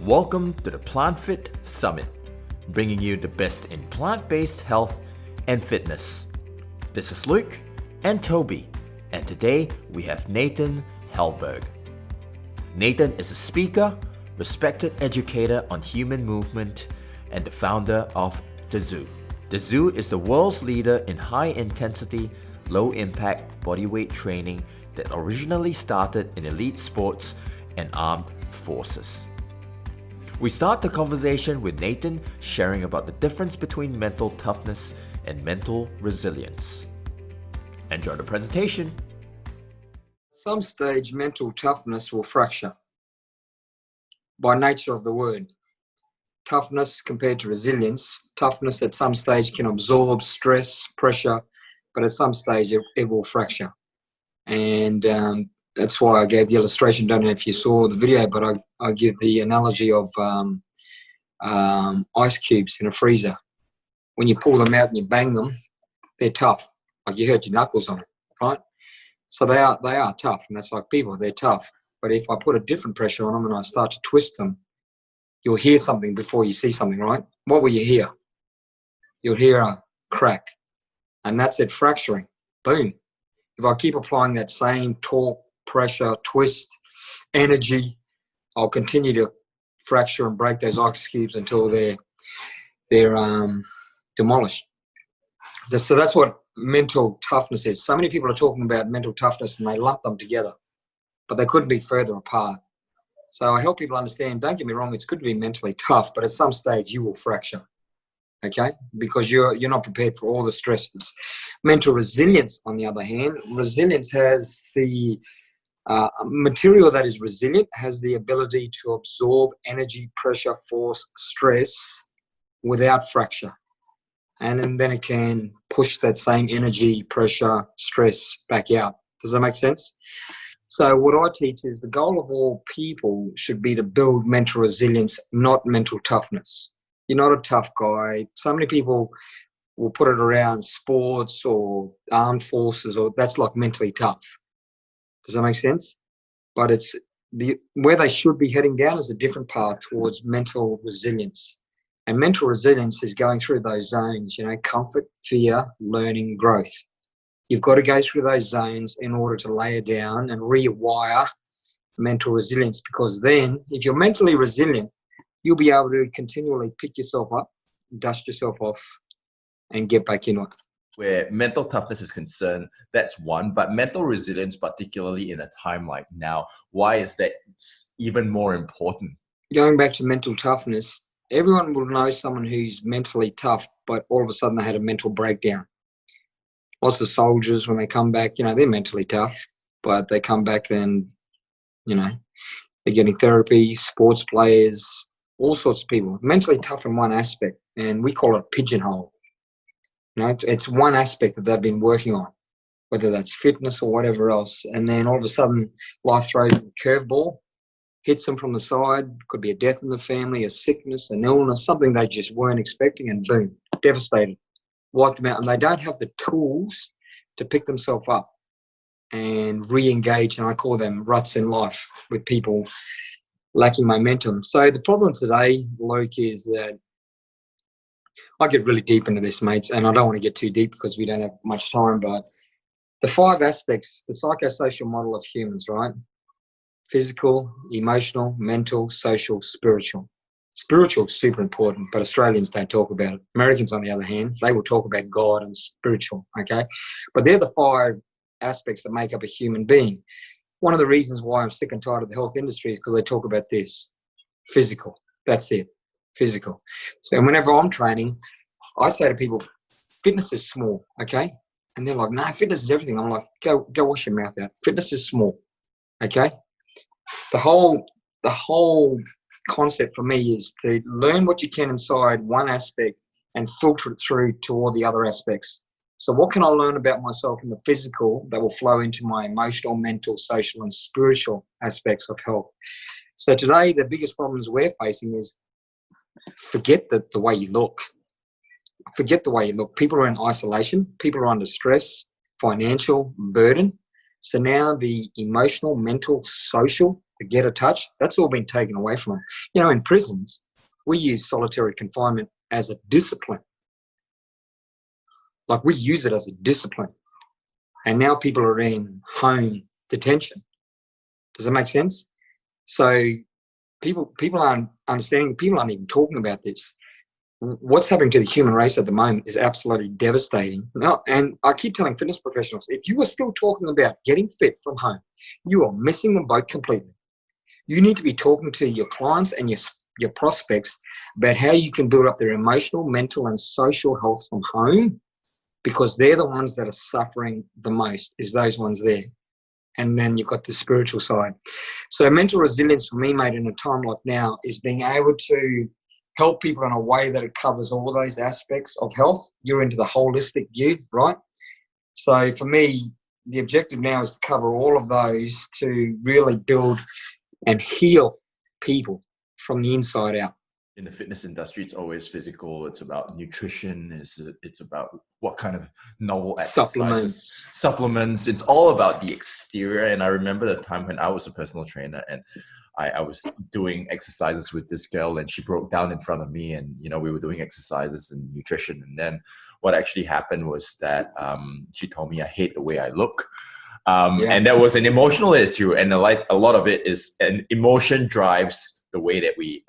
Welcome to the Plant Fit Summit, bringing you the best in plant-based health and fitness. This is Luke and Toby, and today we have Nathan Helberg. Nathan is a speaker, respected educator on human movement, and the founder of The Zoo. The Zoo is the world's leader in high-intensity, low-impact bodyweight training that originally started in elite sports and armed forces. We start the conversation with Nathan sharing about the difference between mental toughness and mental resilience. Enjoy the presentation. Some stage, mental toughness will fracture by nature of the word. Toughness compared to resilience. Toughness at some stage can absorb stress, pressure, but at some stage it will fracture. And that's why I gave the illustration. Don't know if you saw the video, but I give the analogy of ice cubes in a freezer. When you pull them out and you bang them, they're tough. Like you hurt your knuckles on it, right? So they are tough, and that's like people, they're tough. But if I put a different pressure on them and I start to twist them, you'll hear something before you see something, right? What will you hear? You'll hear a crack, and that's it, fracturing. Boom. If I keep applying that same torque, pressure, twist, energy, I'll continue to fracture and break those ice cubes until they're demolished. So that's what mental toughness is. So many people are talking about mental toughness and they lump them together, but they couldn't be further apart. So I help people understand, don't get me wrong, it's good to be mentally tough, but at some stage you will fracture, okay? Because you're not prepared for all the stresses. Mental resilience, on the other hand, resilience has the material that is resilient has the ability to absorb energy, pressure, force, stress without fracture. And then it can push that same energy, pressure, stress back out. Does that make sense? So what I teach is the goal of all people should be to build mental resilience, not mental toughness. You're not a tough guy. So many people will put it around sports or armed forces, or that's like mentally tough. Does that make sense? But it's where they should be heading down is a different path towards mental resilience. And mental resilience is going through those zones, comfort, fear, learning, growth. You've got to go through those zones in order to layer down and rewire mental resilience, because then if you're mentally resilient, you'll be able to continually pick yourself up, dust yourself off, and get back into it. Where mental toughness is concerned, that's one, but mental resilience, particularly in a time like now, why is that even more important? Going back to mental toughness, everyone will know someone who's mentally tough, but all of a sudden they had a mental breakdown. Lots of soldiers, when they come back, they're mentally tough, but they come back and, they're getting therapy, sports players, all sorts of people. Mentally tough in one aspect, and we call it pigeonhole. It's one aspect that they've been working on, whether that's fitness or whatever else. And then all of a sudden, life throws a curveball, hits them from the side. Could be a death in the family, a sickness, an illness, something they just weren't expecting, and boom, devastated, wiped them out. And they don't have the tools to pick themselves up and re-engage. And I call them ruts in life with people lacking momentum. So the problem today, Luke, is that I get really deep into this, mates, and I don't want to get too deep because we don't have much time, but the 5 aspects, the psychosocial model of humans, right? Physical, emotional, mental, social, spiritual. Spiritual is super important, but Australians don't talk about it. Americans, on the other hand, they will talk about God and spiritual, okay? But they're the 5 aspects that make up a human being. One of the reasons why I'm sick and tired of the health industry is because they talk about this. Physical, that's it. Physical. So whenever I'm training, I say to people, fitness is small, okay? And they're like, no, fitness is everything. I'm like, go wash your mouth out. Fitness is small, okay? The whole concept for me is to learn what you can inside one aspect and filter it through to all the other aspects. So what can I learn about myself in the physical that will flow into my emotional, mental, social, and spiritual aspects of health? So today, the biggest problems we're facing is forget the way you look. Forget the way you look. People are in isolation. People are under stress, financial burden. So now the emotional, mental, social the get a touch, that's all been taken away from them. You know, in prisons, we use solitary confinement as a discipline. Like, we use it as a discipline. And now people are in home detention. Does that make sense? So people aren't understanding, people aren't even talking about this. What's happening to the human race at the moment is absolutely devastating. No, and I keep telling fitness professionals, if you are still talking about getting fit from home, you are missing the boat completely. You need to be talking to your clients and your prospects about how you can build up their emotional, mental, and social health from home, because they're the ones that are suffering the most, is those ones there. And then you've got the spiritual side. So mental resilience for me, mate, in a time like now, is being able to help people in a way that it covers all those aspects of health. You're into the holistic view, right? So for me, the objective now is to cover all of those to really build and heal people from the inside out. In the fitness industry, it's always physical. It's about nutrition. It's about what kind of novel exercises, supplements. It's all about the exterior. And I remember the time when I was a personal trainer and I was doing exercises with this girl, and she broke down in front of me, and we were doing exercises and nutrition. And then what actually happened was that she told me I hate the way I look. And that was an emotional issue, and a lot of it is an emotion drives the way that we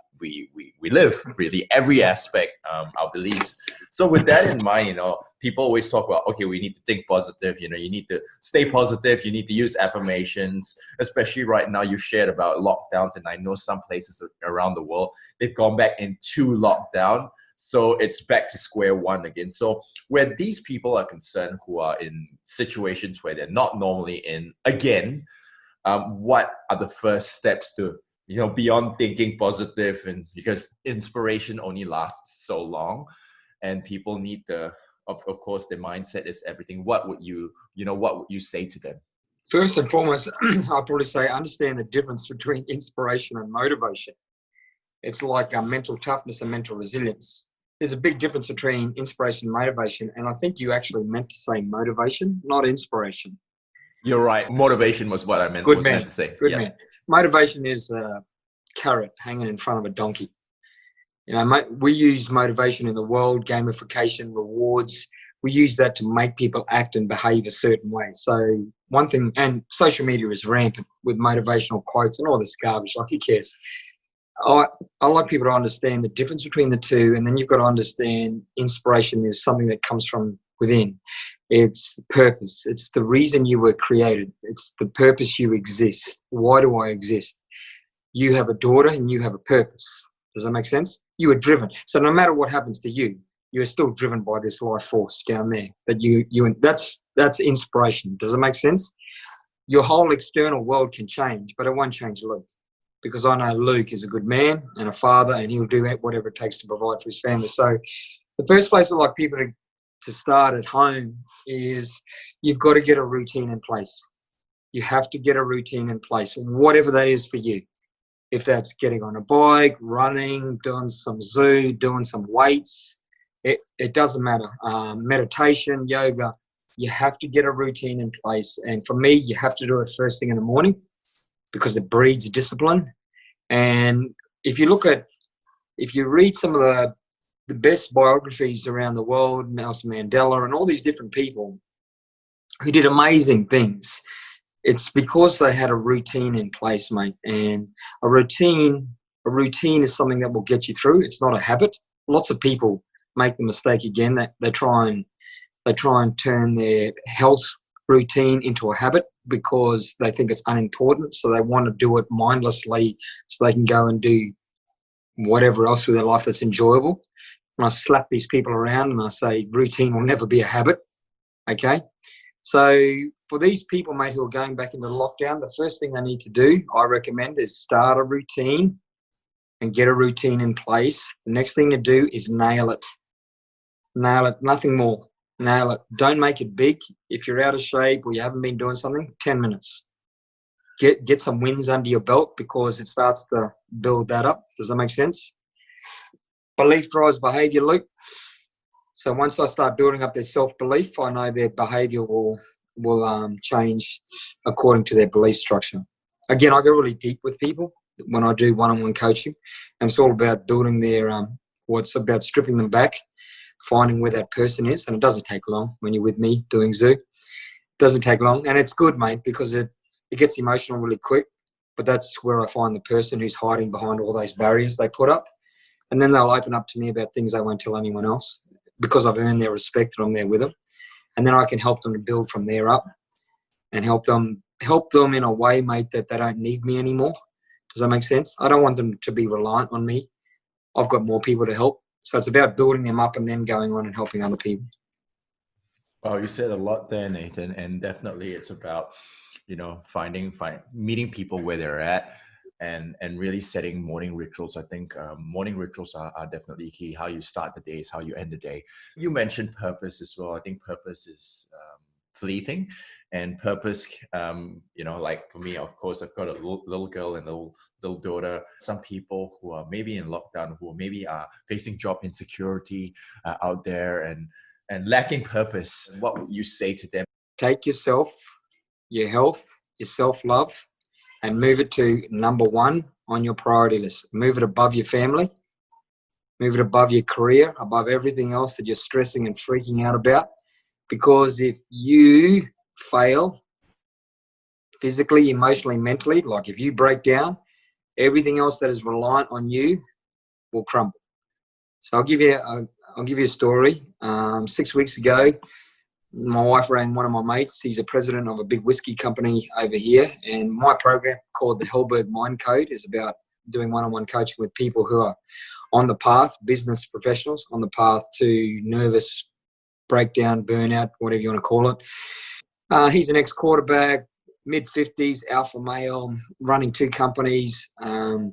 live, really, every aspect, our beliefs. So with that in mind, people always talk about, okay, we need to think positive, you need to stay positive, you need to use affirmations, especially right now. You shared about lockdowns, and I know some places around the world, they've gone back into lockdown. So it's back to square one again. So where these people are concerned who are in situations where they're not normally in, again, what are the first steps to beyond thinking positive? And because inspiration only lasts so long, and people need of course, their mindset is everything. What would you say to them? First and foremost, I'll probably say understand the difference between inspiration and motivation. It's like mental toughness and mental resilience. There's a big difference between inspiration and motivation, and I think you actually meant to say motivation, not inspiration. You're right. Motivation was what I meant. Meant to say. Good man. Motivation is a carrot hanging in front of a donkey. We use motivation in the world, gamification, rewards. We use that to make people act and behave a certain way. So one thing, and social media is rampant with motivational quotes and all this garbage. Like, who cares? I like people to understand the difference between the two, and then you've got to understand inspiration is something that comes from within. It's purpose. It's the reason you were created. It's the purpose you exist. Why do I exist? You have a daughter and you have a purpose. Does that make sense? You are driven. So no matter what happens to you, you're still driven by this life force down there. That's inspiration. Does it make sense? Your whole external world can change, but it won't change Luke. Because I know Luke is a good man and a father, and he'll do whatever it takes to provide for his family. So the first place I'd like people to start at home is you've got to get a routine in place. You have to get a routine in place, whatever that is for you. If that's getting on a bike, running, doing some zoo, doing some weights, it doesn't matter. Meditation, yoga, you have to get a routine in place. And for me, you have to do it first thing in the morning, because it breeds discipline. And if you read some of the best biographies around the world, Nelson Mandela and all these different people who did amazing things, it's because they had a routine in place, mate. And a routine is something that will get you through. It's not a habit. Lots of people make the mistake again that they try and turn their health routine into a habit because they think it's unimportant, so they want to do it mindlessly so they can go and do whatever else with their life that's enjoyable. And I slap these people around and I say routine will never be a habit. Okay, so for these people, mate, who are going back into lockdown, the first thing they need to do, I recommend, is start a routine and get a routine in place. The next thing to do is nail it, nothing more. Nail it. Don't make it big. If you're out of shape or you haven't been doing something, 10 minutes. Get some wins under your belt, because it starts to build that up. Does that make sense? Belief drives behavior, Luke. So once I start building up their self-belief, I know their behavior will change according to their belief structure. again, I go really deep with people when I do one-on-one coaching, and it's all about building their what's about stripping them back, finding where that person is, and it doesn't take long when you're with me doing Zoo. It doesn't take long, and it's good, mate, because it gets emotional really quick. But that's where I find the person who's hiding behind all those barriers they put up, and then they'll open up to me about things they won't tell anyone else because I've earned their respect and I'm there with them, and then I can help them to build from there up and help them in a way, mate, that they don't need me anymore. Does that make sense? I don't want them to be reliant on me. I've got more people to help. So it's about building them up and then going on and helping other people. Well, you said a lot there, Nathan, and definitely it's about, meeting people where they're at and really setting morning rituals. I think morning rituals are definitely key. How you start the day is how you end the day. You mentioned purpose as well. I think purpose is fleeting, and purpose, like for me, of course, I've got a little girl and a little daughter. Some people who are maybe in lockdown, who maybe are facing job insecurity out there and lacking purpose. What would you say to them? Take yourself, your health, your self-love, and move it to number one on your priority list. Move it above your family. Move it above your career, above everything else that you're stressing and freaking out about. Because if you fail physically, emotionally, mentally, like if you break down, everything else that is reliant on you will crumble. So I'll give you a story. 6 weeks ago, my wife rang one of my mates. He's a president of a big whiskey company over here. And my program called the Helberg Mind Code is about doing one-on-one coaching with people who are on the path, business professionals, on the path to nervous breakdown, burnout, whatever you want to call it. He's an ex-quarterback, mid-50s, alpha male, running 2 companies. My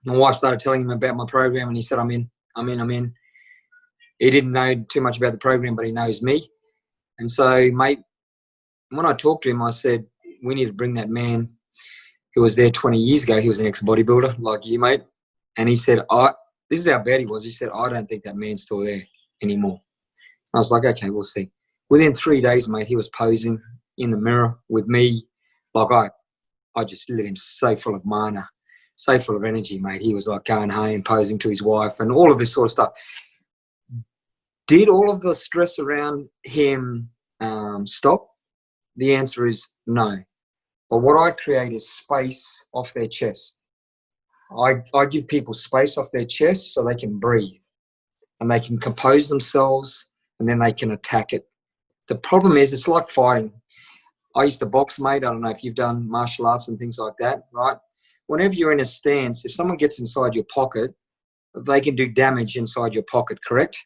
wife started telling him about my program and he said, I'm in. He didn't know too much about the program, but he knows me. And so, mate, when I talked to him, I said, we need to bring that man who was there 20 years ago. He was an ex-bodybuilder like you, mate. And he said, this is how bad he was. He said, I don't think that man's still there anymore. I was like, okay, we'll see. Within 3 days, mate, he was posing in the mirror with me. Like I just lit him so full of mana, so full of energy, mate. He was like going home, posing to his wife and all of this sort of stuff. Did all of the stress around him stop? The answer is no. But what I create is space off their chest. I give people space off their chest so they can breathe and they can compose themselves and then they can attack it. The problem is it's like fighting. I used to box, mate. I don't know if you've done martial arts and things like that, right? Whenever you're in a stance, if someone gets inside your pocket, they can do damage inside your pocket, correct?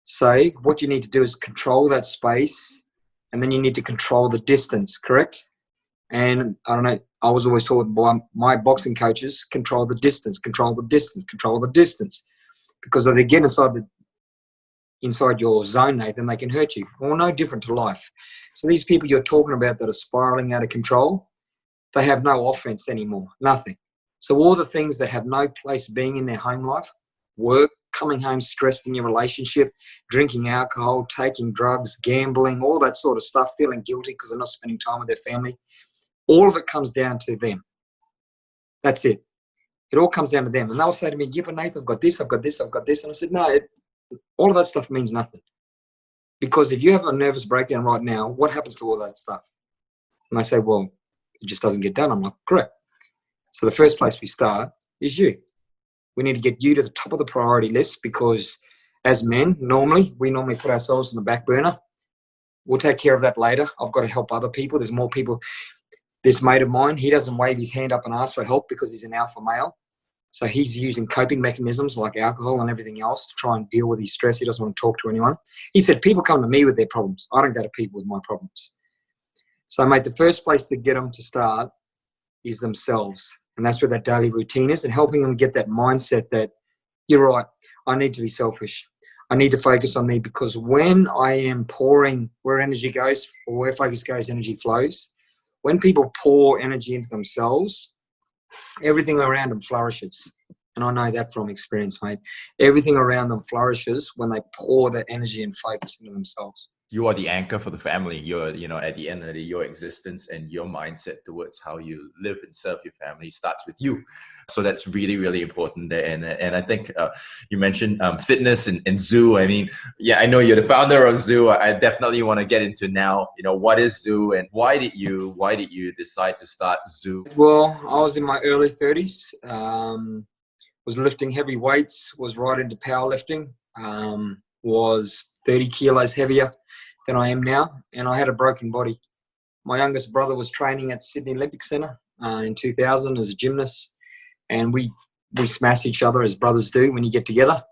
So what you need to do is control that space and then you need to control the distance, correct? And I don't know, I was always taught by my boxing coaches, control the distance, control the distance, control the distance. Because if they get inside your zone, Nathan, they can hurt you. Well, no different to life. So these people you're talking about that are spiraling out of control, they have no offense anymore, nothing. So all the things that have no place being in their home life, work, coming home stressed in your relationship, drinking alcohol, taking drugs, gambling, all that sort of stuff, feeling guilty because they're not spending time with their family, all of it comes down to them. That's it. It all comes down to them. And they'll say to me, yeah, but Nathan, I've got this, I've got this, I've got this. And I said, no, all of that stuff means nothing. Because if you have a nervous breakdown right now, what happens to all that stuff? And they say, well, it just doesn't get done. I'm like, correct. So the first place we start is you. We need to get you to the top of the priority list because as men, we normally put ourselves on the back burner. We'll take care of that later. I've got to help other people. There's more people. This mate of mine, he doesn't wave his hand up and ask for help because he's an alpha male. So he's using coping mechanisms like alcohol and everything else to try and deal with his stress. He doesn't want to talk to anyone. He said, people come to me with their problems. I don't go to people with my problems. So, mate, the first place to get them to start is themselves. And that's where that daily routine is, and helping them get that mindset that, you're right, I need to be selfish. I need to focus on me, because when I am pouring, where energy goes, or where focus goes, energy flows. When people pour energy into themselves, everything around them flourishes. And I know that from experience, mate. Everything around them flourishes when they pour that energy and focus into themselves. You are the anchor for the family. You're, at the end of the day, your existence and your mindset towards how you live and serve your family starts with you. So that's really, really important there. And I think you mentioned fitness and Zoo. I mean, yeah, I know you're the founder of Zoo. I definitely want to get into now, what is Zoo and why did you decide to start Zoo? Well, I was in my early 30s, was lifting heavy weights, was right into powerlifting, was 30 kilos heavier than I am now, and I had a broken body. My youngest brother was training at Sydney Olympic Centre in 2000 as a gymnast, and we smash each other as brothers do when you get together.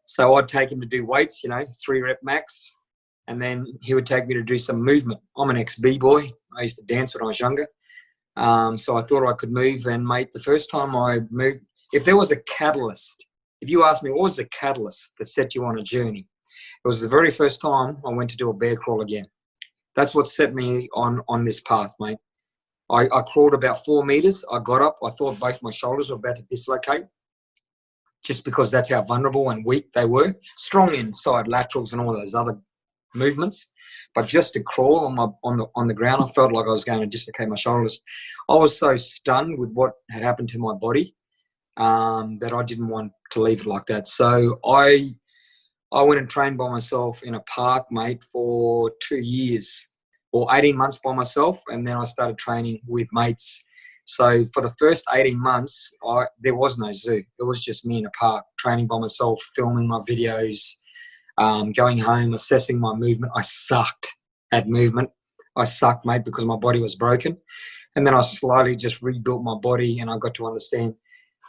So I'd take him to do weights, 3-rep max, and then he would take me to do some movement. I'm an ex-B-boy. I used to dance when I was younger. So I thought I could move, and mate, the first time I moved, if there was a catalyst, if you asked me what was the catalyst that set you on a journey, it was the very first time I went to do a bear crawl again. That's what set me on this path, mate. I crawled about 4 meters. I got up. I thought both my shoulders were about to dislocate, just because that's how vulnerable and weak they were. Strong inside laterals and all those other movements, but just to crawl on the ground, I felt like I was going to dislocate my shoulders. I was so stunned with what had happened to my body that I didn't want to leave it like that. So I went and trained by myself in a park, mate, for 2 years or 18 months by myself, and then I started training with mates. So for the first 18 months, there was no Zoo. It was just me in a park, training by myself, filming my videos, going home, assessing my movement. I sucked at movement. I sucked, mate, because my body was broken. And then I slowly just rebuilt my body, and I got to understand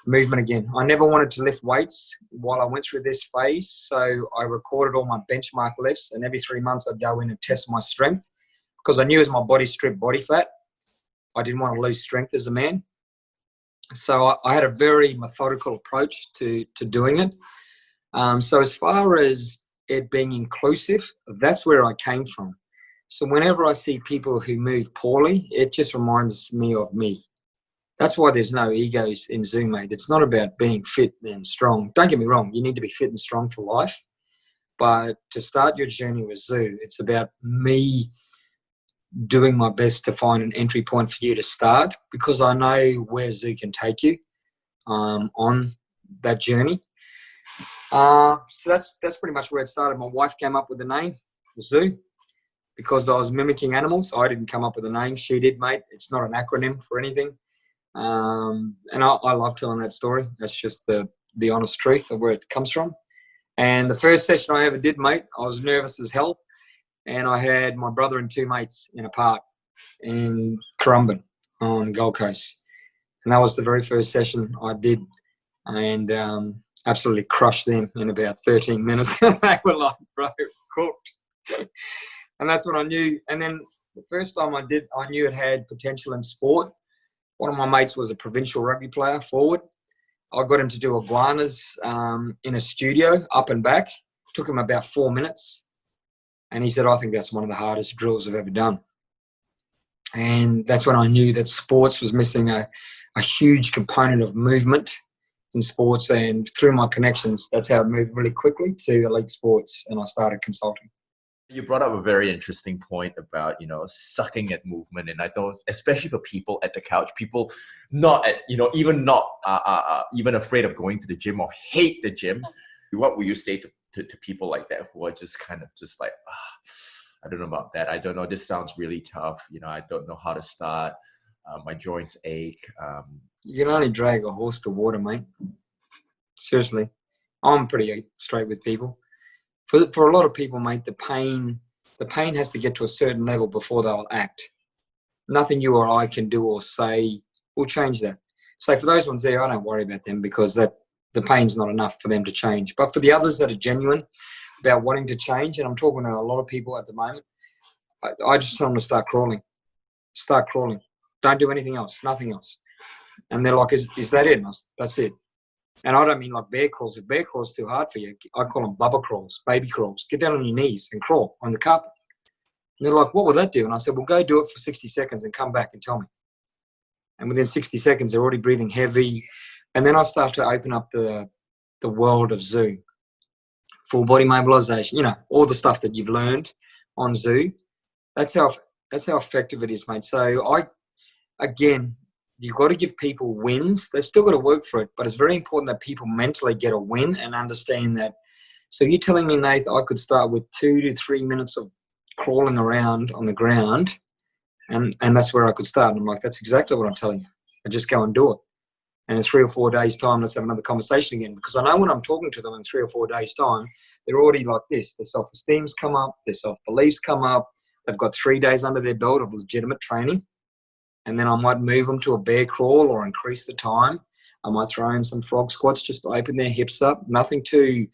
movement again. I never wanted to lift weights while I went through this phase, so I recorded all my benchmark lifts, and every 3 months I'd go in and test my strength, because I knew as my body stripped body fat, I didn't want to lose strength as a man. So I had a very methodical approach to doing it. So as far as it being inclusive, that's where I came from. So whenever I see people who move poorly, it just reminds me of me. That's why there's no egos in Zoo, mate. It's not about being fit and strong. Don't get me wrong, you need to be fit and strong for life. But to start your journey with Zoo, it's about me doing my best to find an entry point for you to start, because I know where Zoo can take you on that journey. So that's pretty much where it started. My wife came up with the name Zoo because I was mimicking animals. I didn't come up with a name. She did, mate. It's not an acronym for anything. And I love telling that story. That's just the honest truth of where it comes from. And the first session I ever did, mate, I was nervous as hell. And I had my brother and 2 mates in a park in Currumbin on the Gold Coast. And that was the very first session I did. And absolutely crushed them in about 13 minutes. They were like, bro, cooked. And that's what I knew. And then the first time I did, I knew it had potential in sport. One of my mates was a provincial rugby player, forward. I got him to do iguanas in a studio, up and back. Took him about 4 minutes. And he said, I think that's one of the hardest drills I've ever done. And that's when I knew that sports was missing a huge component of movement in sports. And through my connections, that's how I moved really quickly to elite sports, and I started consulting. You brought up a very interesting point about, sucking at movement. And I thought, especially for people at the couch, people not at, even afraid of going to the gym or hate the gym. What would you say to people like that who are just kind of just like, I don't know about that. I don't know. This sounds really tough. I don't know how to start. My joints ache. You can only drag a horse to water, mate. Seriously. I'm pretty straight with people. For a lot of people, mate, the pain has to get to a certain level before they'll act. Nothing you or I can do or say will change that. So for those ones there, I don't worry about them, because the pain's not enough for them to change. But for the others that are genuine about wanting to change, and I'm talking to a lot of people at the moment, I just tell them to start crawling. Start crawling. Don't do anything else, nothing else. And they're like, is that it? That's it. And I don't mean like bear crawls. If bear crawls too hard for you, I call them bubba crawls, baby crawls. Get down on your knees and crawl on the carpet. And they're like, what will that do? And I said, well, go do it for 60 seconds and come back and tell me. And within 60 seconds, they're already breathing heavy. And then I start to open up the world of Zoo. Full body mobilization, all the stuff that you've learned on Zoo. That's how effective it is, mate. So again, you've got to give people wins. They've still got to work for it, but it's very important that people mentally get a win and understand that. So you're telling me, Nate, I could start with 2 to 3 minutes of crawling around on the ground, and that's where I could start. And I'm like, that's exactly what I'm telling you. I just go and do it. And in 3 or 4 days' time, let's have another conversation again. Because I know when I'm talking to them in 3 or 4 days' time, they're already like this. Their self-esteem's come up, their self-beliefs come up. They've got 3 days under their belt of legitimate training. And then I might move them to a bear crawl or increase the time. I might throw in some frog squats just to open their hips up. Nothing too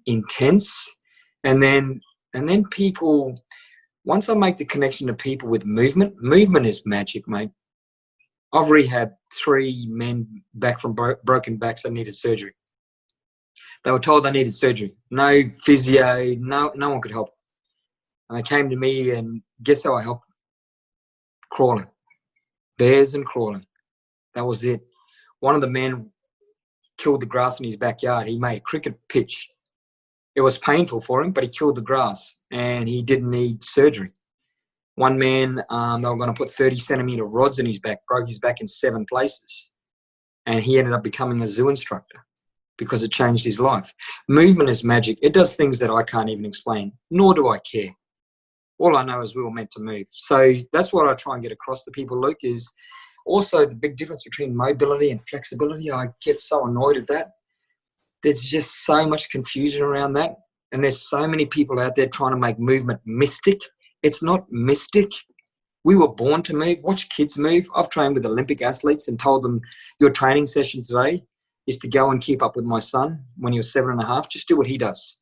intense. And then people, once I make the connection to people with movement is magic, mate. I've rehabbed 3 men back from broken backs that needed surgery. They were told they needed surgery. No physio, no one could help. And they came to me, and guess how I helped? Crawling. Bears and crawling. That was it. One of the men killed the grass in his backyard. He made a cricket pitch. It was painful for him, but he killed the grass, and he didn't need surgery. One man, they were going to put 30-centimeter rods in his back, broke his back in 7 places, and he ended up becoming a zoo instructor because it changed his life. Movement is magic. It does things that I can't even explain, nor do I care. All I know is we were meant to move. So that's what I try and get across to people, Luke, is also the big difference between mobility and flexibility. I get so annoyed at that. There's just so much confusion around that. And there's so many people out there trying to make movement mystic. It's not mystic. We were born to move. Watch kids move. I've trained with Olympic athletes and told them your training session today is to go and keep up with my son when he was 7.5. Just do what he does.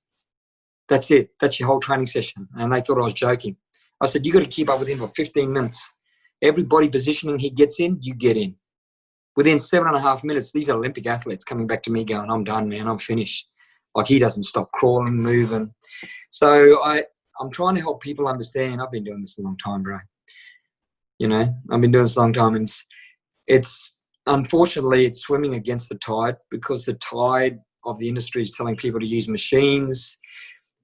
That's it. That's your whole training session. And they thought I was joking. I said, you got to keep up with him for 15 minutes. Every body positioning he gets in, you get in. Within 7.5 minutes, these are Olympic athletes coming back to me going, I'm done, man. I'm finished. Like, he doesn't stop crawling, moving. So I'm trying to help people understand. I've been doing this a long time, bro. You know, I've been doing this a long time. And it's unfortunately, it's swimming against the tide, because the tide of the industry is telling people to use machines,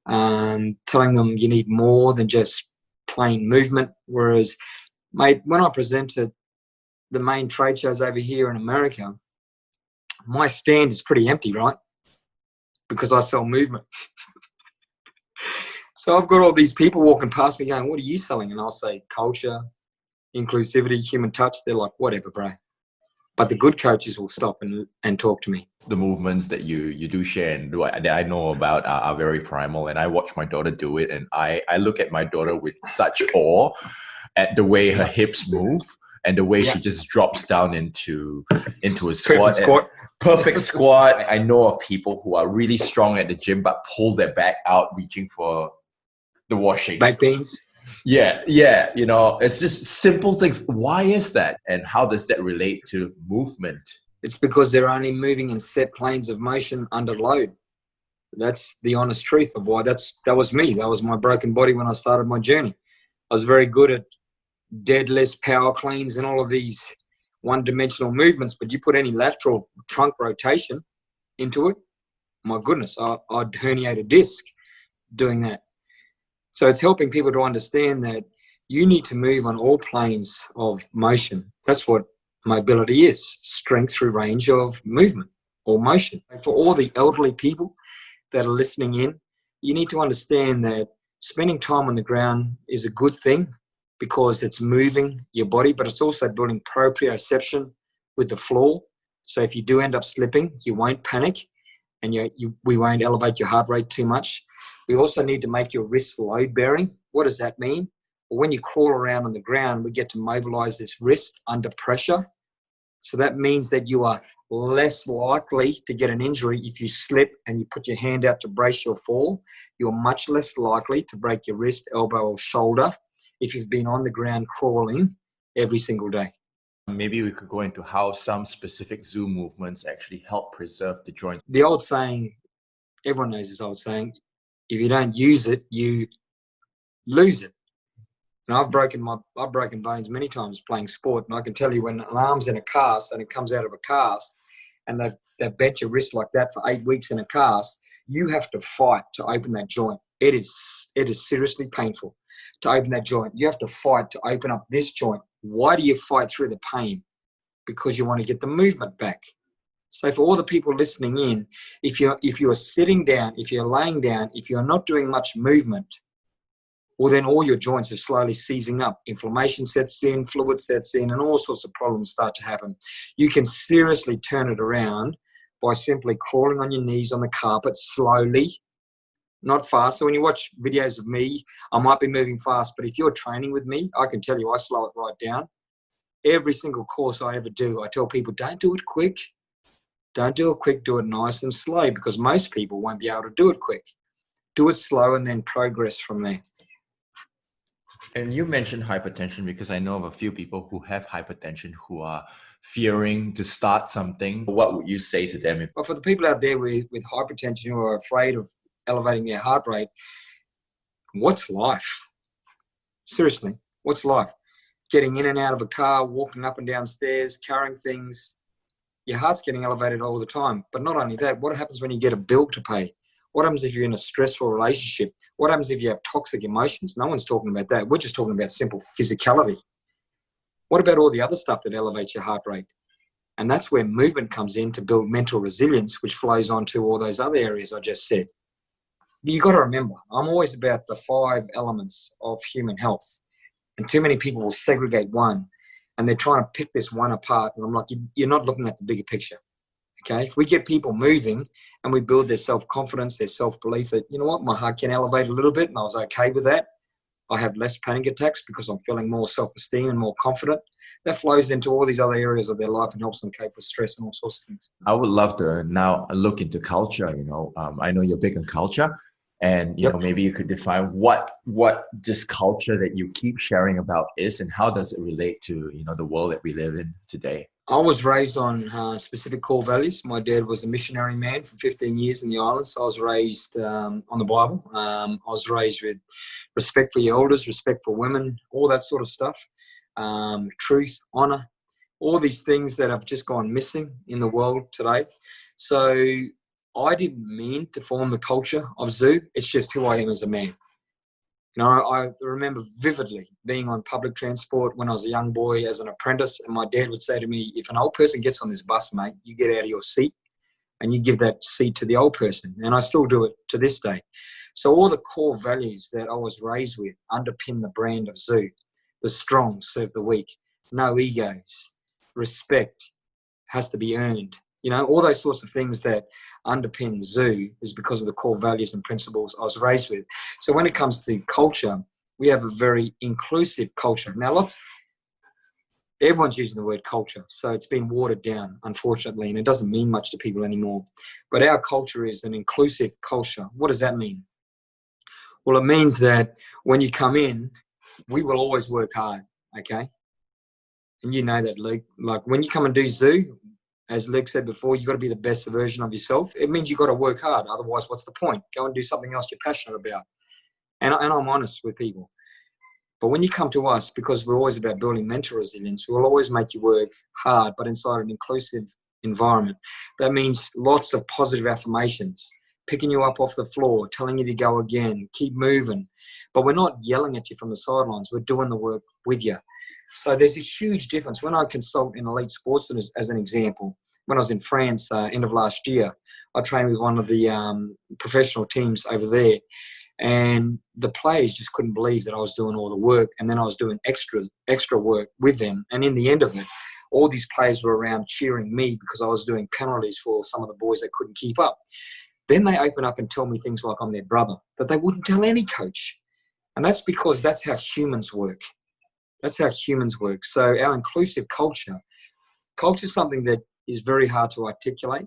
telling them you need more than just plain movement. Whereas, mate, when I presented the main trade shows over here in America, my stand is pretty empty, right? Because I sell movement. So I've got all these people walking past me going, what are you selling? And I'll say culture, inclusivity, human touch. They're like, whatever, bro. But the good coaches will stop and talk to me. The movements that you do share and that I know about are very primal, and I watch my daughter do it, and I look at my daughter with such awe at the way her hips move and the way she just drops down into a squat. Perfect squat. I know of people who are really strong at the gym but pull their back out reaching for the washing. Back beans. Yeah. You know, it's just simple things. Why is that? And how does that relate to movement? It's because they're only moving in set planes of motion under load. That's the honest truth of why that was me. That was my broken body when I started my journey. I was very good at deadlifts, power cleans, and all of these one-dimensional movements, but you put any lateral trunk rotation into it, my goodness, I'd herniate a disc doing that. So it's helping people to understand that you need to move on all planes of motion. That's what mobility is, strength through range of movement or motion. For all the elderly people that are listening in, you need to understand that spending time on the ground is a good thing because it's moving your body, but it's also building proprioception with the floor. So if you do end up slipping, you won't panic and we won't elevate your heart rate too much. We also need to make your wrist load-bearing. What does that mean? Well, when you crawl around on the ground, we get to mobilize this wrist under pressure. So that means that you are less likely to get an injury if you slip and you put your hand out to brace your fall. You're much less likely to break your wrist, elbow, or shoulder if you've been on the ground crawling every single day. Maybe we could go into how some specific zoo movements actually help preserve the joints. The old saying, everyone knows this old saying, if you don't use it, you lose it. And I've broken bones many times playing sport, and I can tell you when an arm's in a cast and it comes out of a cast and they've bent your wrist like that for 8 weeks in a cast, you have to fight to open that joint. It is seriously painful to open that joint. You have to fight to open up this joint. Why do you fight through the pain? Because you want to get the movement back. So for all the people listening in, if you're sitting down, if you're laying down, if you're not doing much movement, well, then all your joints are slowly seizing up. Inflammation sets in, fluid sets in, and all sorts of problems start to happen. You can seriously turn it around by simply crawling on your knees on the carpet slowly, not fast. So when you watch videos of me, I might be moving fast, but if you're training with me, I can tell you I slow it right down. Every single course I ever do, I tell people, don't do it quick. Don't do it quick, do it nice and slow, because most people won't be able to do it quick. Do it slow and then progress from there. And you mentioned hypertension because I know of a few people who have hypertension who are fearing to start something. What would you say to them? Well, for the people out there with hypertension who are afraid of elevating their heart rate, what's life? Seriously, what's life? Getting in and out of a car, walking up and down stairs, carrying things. Your heart's getting elevated all the time. But not only that, what happens when you get a bill to pay? What happens if you're in a stressful relationship? What happens if you have toxic emotions? No one's talking about that. We're just talking about simple physicality. What about all the other stuff that elevates your heart rate? And that's where movement comes in to build mental resilience, which flows onto all those other areas I just said. You got to remember, I'm always about the 5 elements of human health. And too many people will segregate one and they're trying to pick this one apart. And I'm like, you're not looking at the bigger picture. Okay, if we get people moving and we build their self-confidence, their self-belief that, you know what, my heart can elevate a little bit and I was okay with that. I have less panic attacks because I'm feeling more self-esteem and more confident. That flows into all these other areas of their life and helps them cope with stress and all sorts of things. I would love to now look into culture. I know you're big on culture, and you know, maybe you could define what this culture that you keep sharing about is, and how does it relate to the world that we live in today. I was raised on specific core values. My dad was a missionary man for 15 years in the islands. So I was raised on the Bible. I was raised with respect for your elders, respect for women, all that sort of stuff. Truth, honor, all these things that have just gone missing in the world today. So I didn't mean to form the culture of Zoo. It's just who I am as a man. I remember vividly being on public transport when I was a young boy as an apprentice, and my dad would say to me, if an old person gets on this bus, mate, you get out of your seat and you give that seat to the old person. And I still do it to this day. So all the core values that I was raised with underpin the brand of Zoo. The strong serve the weak. No egos. Respect has to be earned. All those sorts of things that underpin Zoo is because of the core values and principles I was raised with. So when it comes to culture, we have a very inclusive culture. Now, everyone's using the word culture, so it's been watered down, unfortunately, and it doesn't mean much to people anymore. But our culture is an inclusive culture. What does that mean? Well, it means that when you come in, we will always work hard, okay? And you know that, Luke. Like when you come and do Zoo, as Luke said before, you've got to be the best version of yourself. It means you've got to work hard. Otherwise, what's the point? Go and do something else you're passionate about. And I'm honest with people. But when you come to us, because we're always about building mental resilience, we'll always make you work hard, but inside an inclusive environment. That means lots of positive affirmations, picking you up off the floor, telling you to go again, keep moving. But we're not yelling at you from the sidelines. We're doing the work with you. So there's a huge difference. When I consult in elite sports, as an example, when I was in France end of last year, I trained with one of the professional teams over there, and the players just couldn't believe that I was doing all the work, and then I was doing extra work with them. And in the end of it, all these players were around cheering me because I was doing penalties for some of the boys that couldn't keep up. Then they open up and tell me things like I'm their brother that they wouldn't tell any coach. And that's because that's how humans work. That's how humans work. So our inclusive culture is something that is very hard to articulate,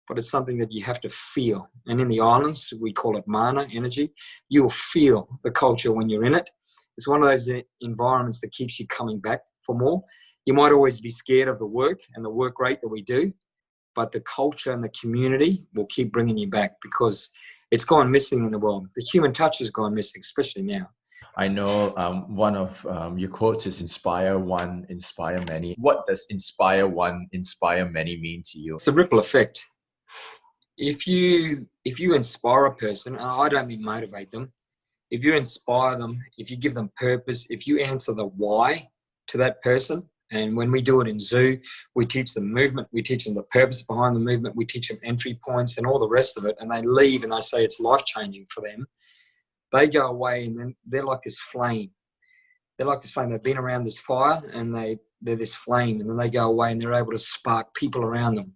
but it's something that you have to feel. And in the islands, we call it mana, energy. You'll feel the culture when you're in it. It's one of those environments that keeps you coming back for more. You might always be scared of the work and the work rate that we do, but the culture and the community will keep bringing you back because it's gone missing in the world. The human touch has gone missing, especially now. I know one of your quotes is inspire one, inspire many. What does inspire one, inspire many mean to you? It's a ripple effect. if you inspire a person, and I don't mean motivate them, if you inspire them, if you give them purpose, if you answer the why to that person, and when we do it in Zoo, we teach them movement, we teach them the purpose behind the movement, we teach them entry points and all the rest of it, and they leave and they say it's life-changing for them. They go away and then they're like this flame. They're like this flame. They've been around this fire and they're this flame, and then they go away and they're able to spark people around them.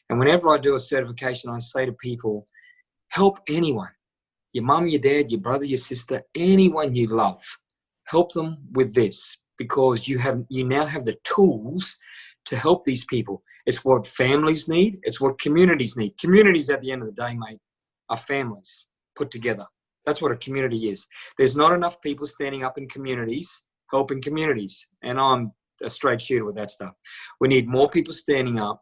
And whenever I do a certification, I say to people, help anyone. Your mum, your dad, your brother, your sister, anyone you love. Help them with this, because you now have the tools to help these people. It's what families need. It's what communities need. Communities, at the end of the day, mate, are families put together. That's what a community is. There's not enough people standing up in communities, helping communities. And I'm a straight shooter with that stuff. We need more people standing up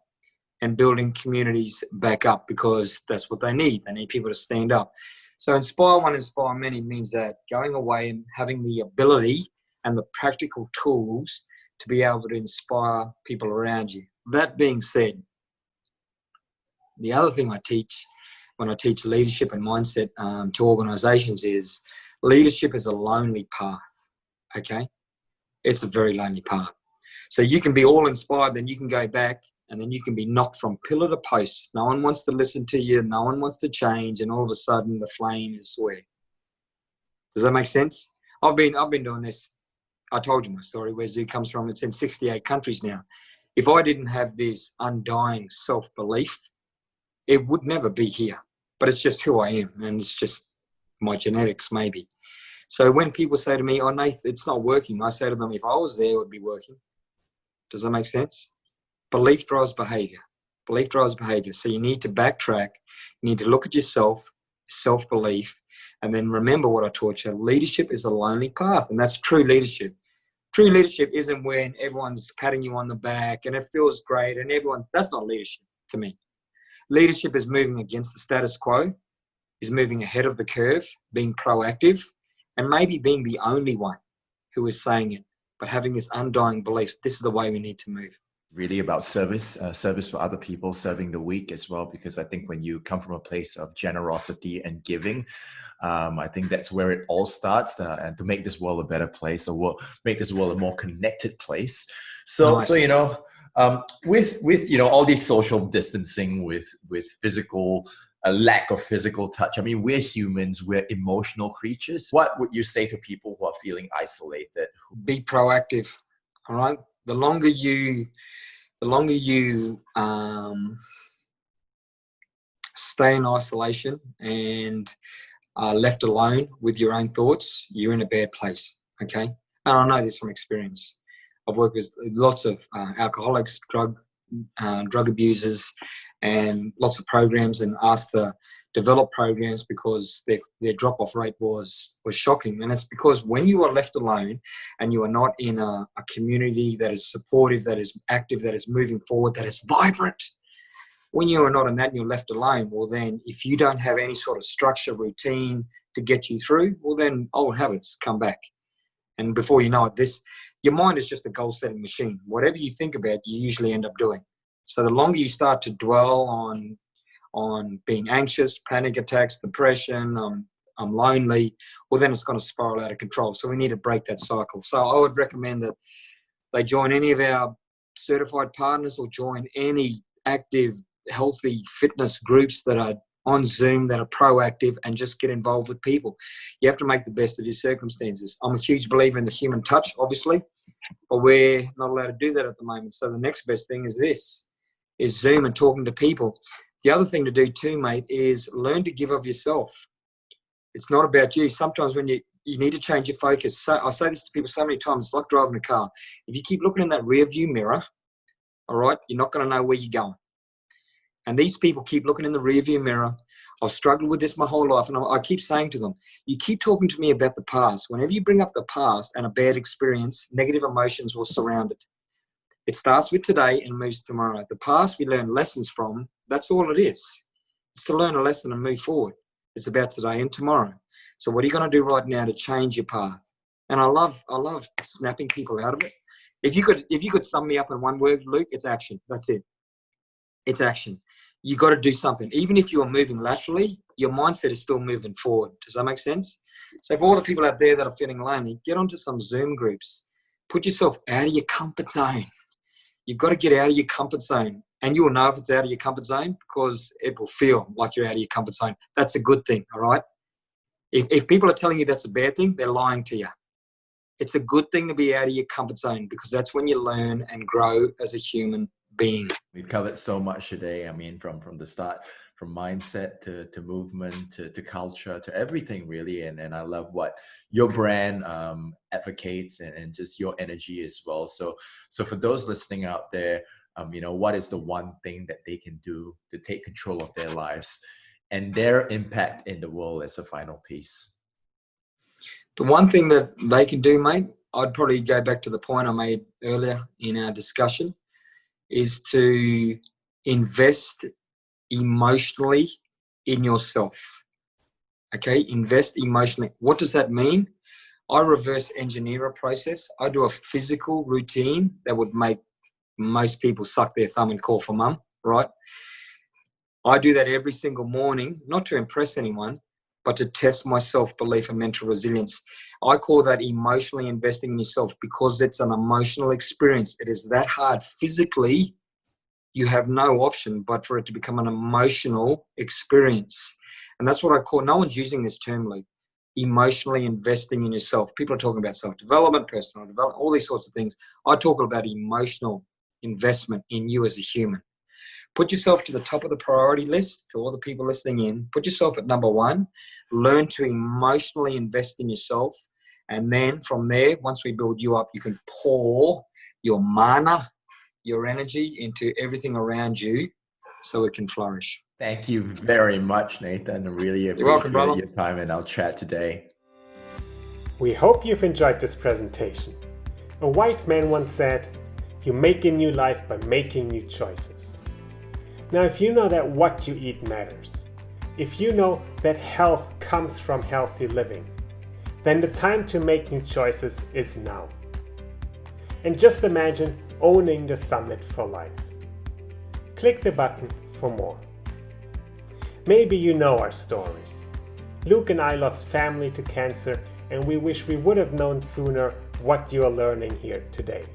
and building communities back up, because that's what they need. They need people to stand up. So inspire one, inspire many means that going away and having the ability and the practical tools to be able to inspire people around you. That being said, the other thing I teach when I teach leadership and mindset to organizations is leadership is a lonely path, okay? It's a very lonely path. So you can be all inspired, then you can go back and then you can be knocked from pillar to post. No one wants to listen to you. No one wants to change. And all of a sudden the flame is where? Does that make sense? I've been doing this. I told you my story, where Zoo comes from. It's in 68 countries now. If I didn't have this undying self-belief, it would never be here. But it's just who I am, and it's just my genetics, maybe. So when people say to me, oh, Nath, it's not working, I say to them, if I was there, it would be working. Does that make sense? Belief drives behavior. Belief drives behavior. So you need to backtrack. You need to look at yourself, self-belief, and then remember what I taught you. Leadership is a lonely path, and that's true leadership. True leadership isn't when everyone's patting you on the back and it feels great and that's not leadership to me. Leadership is moving against the status quo, is moving ahead of the curve, being proactive, and maybe being the only one who is saying it, but having this undying belief, this is the way we need to move. Really about service for other people, serving the weak as well, because I think when you come from a place of generosity and giving, I think that's where it all starts, and to make this world a better place, or make this world a more connected place. So, Nice. So with all these social distancing, with physical, a lack of physical touch. I mean, we're humans, we're emotional creatures. What would you say to people who are feeling isolated? Be proactive. All right. The longer you stay in isolation and are left alone with your own thoughts, you're in a bad place. Okay. And I know this from experience. I've worked with lots of alcoholics, drug abusers, and lots of programs, and asked to develop programs because their drop-off rate was shocking. And it's because when you are left alone and you are not in a community that is supportive, that is active, that is moving forward, that is vibrant, when you are not in that and you're left alone, well then, if you don't have any sort of structure, routine to get you through, well then old habits come back. And before you know it, your mind is just a goal-setting machine. Whatever you think about, you usually end up doing. So the longer you start to dwell on being anxious, panic attacks, depression, I'm lonely, well then it's going to spiral out of control. So we need to break that cycle. So I would recommend that they join any of our certified partners or join any active, healthy fitness groups that are on Zoom, that are proactive, and just get involved with people. You have to make the best of your circumstances. I'm a huge believer in the human touch, obviously, but we're not allowed to do that at the moment. So the next best thing is Zoom and talking to people. The other thing to do too, mate, is learn to give of yourself. It's not about you. Sometimes when you need to change your focus. So I say this to people so many times, it's like driving a car. If you keep looking in that rear view mirror, all right, you're not going to know where you're going. And these people keep looking in the rearview mirror. I've struggled with this my whole life. And I keep saying to them, you keep talking to me about the past. Whenever you bring up the past and a bad experience, negative emotions will surround it. It starts with today and moves tomorrow. The past we learn lessons from. That's all it is. It's to learn a lesson and move forward. It's about today and tomorrow. So what are you going to do right now to change your path? And I love snapping people out of it. If you could sum me up in one word, Luke, it's action. That's it. It's action. you got to do something. Even if you're moving laterally, your mindset is still moving forward. Does that make sense? So for all the people out there that are feeling lonely, get onto some Zoom groups. Put yourself out of your comfort zone. You've got to get out of your comfort zone. And you'll know if it's out of your comfort zone because it will feel like you're out of your comfort zone. That's a good thing, all right? If people are telling you that's a bad thing, they're lying to you. It's a good thing to be out of your comfort zone because that's when you learn and grow as a human being. We've covered so much today. I mean, from the start, from mindset to movement to culture to everything really. And I love what your brand advocates and just your energy as well. So for those listening out there, what is the one thing that they can do to take control of their lives and their impact in the world as a final piece? The one thing that they can do, mate, I'd probably go back to the point I made earlier in our discussion, is to invest emotionally in yourself. Okay, invest emotionally. What does that mean? I reverse engineer a process. I do a physical routine that would make most people suck their thumb and call for mum, right? I do that every single morning, not to impress anyone, but to test my self-belief and mental resilience. I call that emotionally investing in yourself because it's an emotional experience. It is that hard. Physically, you have no option but for it to become an emotional experience. And that's what I call, no one's using this term, Luke, emotionally investing in yourself. People are talking about self-development, personal development, all these sorts of things. I talk about emotional investment in you as a human. Put yourself to the top of the priority list. To all the people listening in, put yourself at number one. Learn to emotionally invest in yourself. And then from there, once we build you up, you can pour your mana, your energy into everything around you so it can flourish. Thank you very much, Nathan. I really appreciate your time and our chat today. We hope you've enjoyed this presentation. A wise man once said, "You make a new life by making new choices." Now, if you know that what you eat matters, if you know that health comes from healthy living, then the time to make new choices is now. And just imagine owning the summit for life. Click the button for more. Maybe you know our stories. Luke and I lost family to cancer, and we wish we would have known sooner what you are learning here today.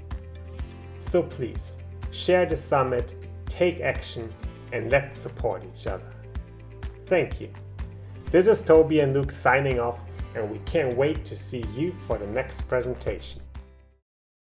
So please, share the summit, take action, and let's support each other. Thank you. This is Toby and Luke signing off, and we can't wait to see you for the next presentation.